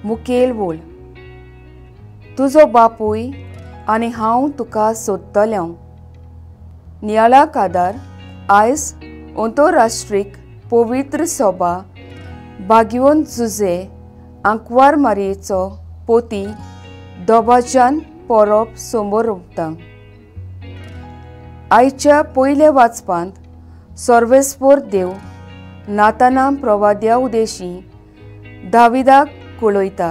मुखेल वोळ. तुजो बापूय आनी हांव तुका सोदतलें. नियाळा कादार आयज अंतरराष्ट्रीय पवित्र सभा बागयोन जुजे आंकवार मारयेचो पोती दोबाज्यान परब समोर उरता. आयच्या पयले वाचपांत सर्वेस्पर देव नाताना प्रवाद्या उदेशी दाविदाक कळयता,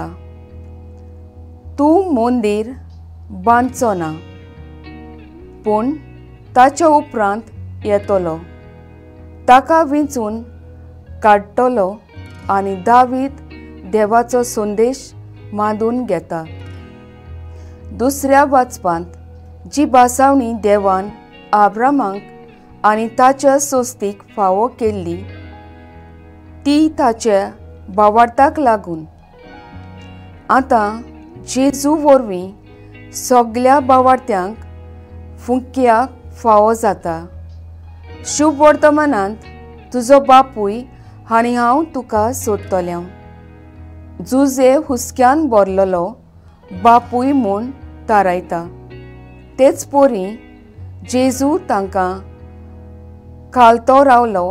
तूं मंदीर बांदचो ना, पूण ताच्या उपरांत येतलो, ताका विंचून काडटलो आनी दावीद देवाचो संदेश मांडून घेता. दुसऱ्या वाचपांत जी बासावणी देवान आब्रामाक आनी ताच्या सोस्तीक फावो केल्ली ती ताच्या भावार्थाक लागून आतां जेजू वरवीं सगळ्या भावार्थ्यांक फुंक्याक फावो जाता. शुभ वर्तमानांत तुजो बापूय आनी हांव तुका सोदतलें. जुजे हुस्क्यान भरलेलो बापूय म्हूण थारायता. तेच परी जेजू तांकां खालतो रावलो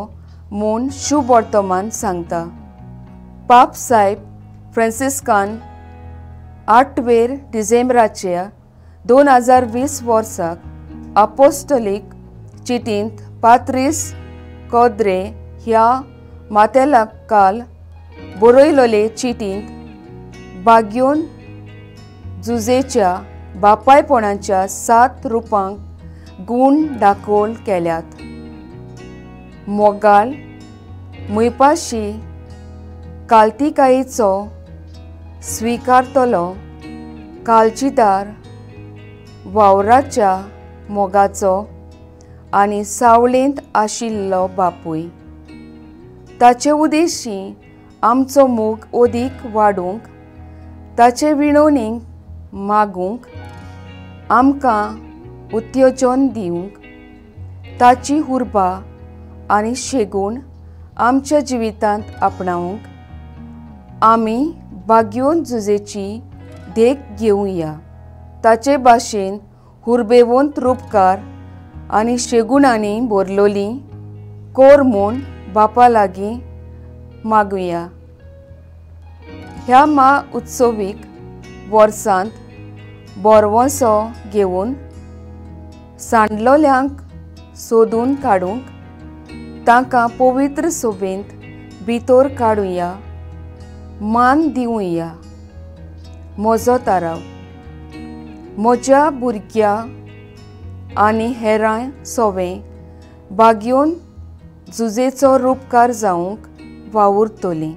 म्हूण शुभ वर्तमान सांगता. पाप सायब फ्रांसिस्कान 8 डिसेंबराच्या 2020 वर्साक अपोस्टोलीक चिटींत पात्रीस कोद्रे ह्या मातेलाकाल बरयलोले चिटींत बागयोन जुजेच्या बापायपणाच्या 7 रुपांक गूण दाखोवन केल्यात. मोगाल मुयपाशी काल्तिकायेचो स्विकारतलो काळजीदार वावराच्या मोगाचो आनी सावळेंत आशिल्लो बापूय. ताचे उद्देशी आमचो मोग ओदीक वाडूंक, ताचे विणवणेक मागूंक, आमकां उत्तेजन दिवंक, ताची उर्बा आनी शेगूण आमच्या जिवितांत आपणावंक आमी बागयोन जुजेची देख घेवया. ताचे भाशेन हुर्बेवंत रूपकार आनी शेगुणांनी भरलोली कोर म्हूण बापा लागीं मागुया. ह्या उत्सवीक वर्सांत बोरवोसो घेवन सांडलोल्यांक सोदून काडूंक तांकां पवित्र सभेंत भितर काडुया, मान दिवया. म्हजो थाराव म्हज्या भुरग्यां आनी हेरां सवें बागयोन जुजेचो रूपकार जावंक वावुरतलीं.